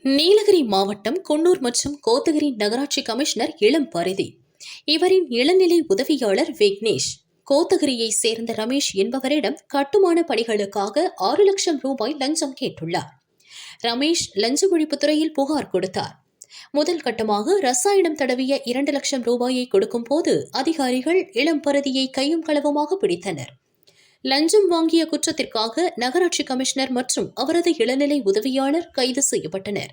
நீலகிரி மாவட்டம் குன்னூர் மற்றும் கோத்தகிரி நகராட்சி கமிஷனர் இளம்பரிதி. இவரின் இளநிலை உதவியாளர் விக்னேஷ் கோத்தகிரியை சேர்ந்த ரமேஷ் என்பவரிடம் கட்டுமான பணிகளுக்காக 6 லட்சம் ரூபாய் லஞ்சம் கேட்டுள்ளார். ரமேஷ் லஞ்ச ஒழிப்புத்துறையில் புகார் கொடுத்தார். முதல் கட்டமாக ரசாயனம் தடவிய 2 லட்சம் ரூபாயை கொடுக்கும் போது அதிகாரிகள் இளம்பரிதியை கையும் களவுமாக பிடித்தனர். லஞ்சம் வாங்கிய குற்றத்திற்காக நகராட்சி கமிஷனர் மற்றும் அவரது இளநிலை உதவியாளர் கைது செய்யப்பட்டனர்.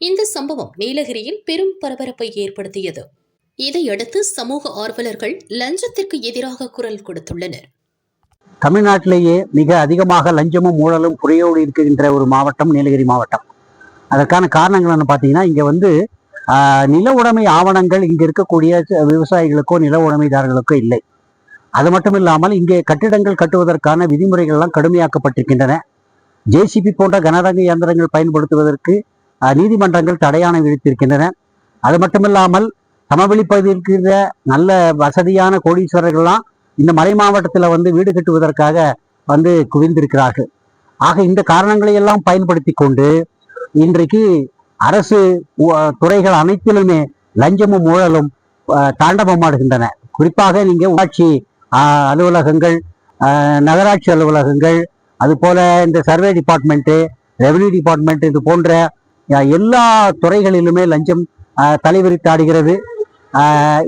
இந்த சம்பவம் நீலகிரியில் பெரும் பரபரப்பை ஏற்படுத்தியது. இதையடுத்து சமூக ஆர்வலர்கள் லஞ்சத்திற்கு எதிராக குரல் கொடுத்துள்ளனர். தமிழ்நாட்டிலேயே மிக அதிகமாக லஞ்சமும் ஊழலும் புரையோடு இருக்கின்ற ஒரு மாவட்டம் நீலகிரி மாவட்டம். அதற்கான காரணங்கள் பார்த்தீங்கன்னா, இங்கே நில உடைமை ஆவணங்கள் இங்கே இருக்கக்கூடிய விவசாயிகளுக்கோ நில உடைமைதாரர்களுக்கோ இல்லை. அது மட்டும் இல்லாமல் இங்கே கட்டிடங்கள் கட்டுவதற்கான விதிமுறைகள் எல்லாம் கடுமையாக்கப்பட்டிருக்கின்றன. ஜேசிபி போன்ற கனரக இயந்திரங்கள் பயன்படுத்துவதற்கு நீதிமன்றங்கள் தடையாணை விதித்திருக்கின்றன. அது மட்டுமில்லாமல் சமவெளி பகுதியில் இருக்கிற நல்ல வசதியான கோடீஸ்வரர்கள்லாம் இந்த மலை மாவட்டத்தில் வீடு கட்டுவதற்காக குவிந்திருக்கிறார்கள். ஆக இந்த காரணங்களை எல்லாம் பயன்படுத்தி கொண்டு இன்றைக்கு அரசு துறைகள் அனைத்திலுமே லஞ்சமும் ஊழலும் தாண்டவமாடுகின்றன. குறிப்பாக நீங்க உள்ளாட்சி அலுவலகங்கள், நகராட்சி அலுவலகங்கள், அதுபோல இந்த சர்வே டிபார்ட்மெண்ட்டு, ரெவன்யூ டிபார்ட்மெண்ட், இது போன்ற எல்லா துறைகளிலுமே லஞ்சம் தலைவிரித்தாடுகிறது.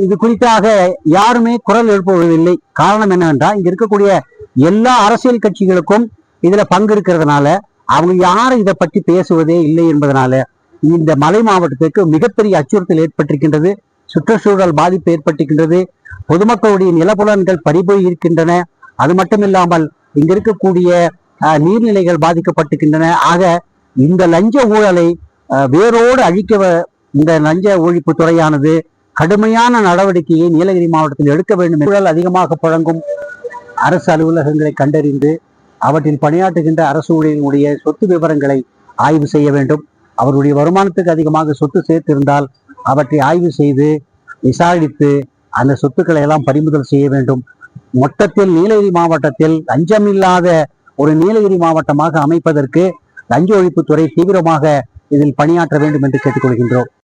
இது குறித்தாக யாருமே குரல் எழுப்புவதில்லை. காரணம் என்னவென்றால், இங்க இருக்கக்கூடிய எல்லா அரசியல் கட்சிகளுக்கும் இதுல பங்கு இருக்கிறதுனால அவங்க யாரும் இதை பற்றி பேசுவதே இல்லை என்பதனால இந்த மலை மாவட்டத்திற்கு மிகப்பெரிய அச்சுறுத்தல் ஏற்பட்டிருக்கின்றது. சுற்றுச்சூழல் பாதிப்பு ஏற்பட்டிருக்கின்றது. பொதுமக்களுடைய நிலப்புலன்கள் பறிபோய் இருக்கின்றன. அது மட்டும் இல்லாமல் இங்க இருக்கக்கூடிய நீர்நிலைகள் பாதிக்கப்பட்டிருக்கின்றன. ஆக இந்த லஞ்ச ஊழலை வேரோடு அழிக்க இந்த லஞ்ச ஒழிப்பு துறையானது கடுமையான நடவடிக்கையை நீலகிரி மாவட்டத்தில் எடுக்க வேண்டும். ஊழல் அதிகமாக புழங்கும் அரசு அலுவலகங்களை கண்டறிந்து அவற்றில் பணியாற்றுகின்ற அரசு ஊழியர்களுடைய சொத்து விவரங்களை ஆய்வு செய்ய வேண்டும். அவருடைய வருமானத்துக்கு அதிகமாக சொத்து சேர்த்திருந்தால் அவற்றை ஆய்வு செய்து விசாரித்து அந்த சொத்துக்களை எல்லாம் பறிமுதல் செய்ய வேண்டும். மொத்தத்தில் நீலகிரி மாவட்டத்தில் லஞ்சமில்லாத ஒரு நீலகிரி மாவட்டமாக அமைப்பதற்கு லஞ்ச ஒழிப்புத்துறை தீவிரமாக இதில் பணியாற்ற வேண்டும் என்று கேட்டுக்கொள்கின்றோம்.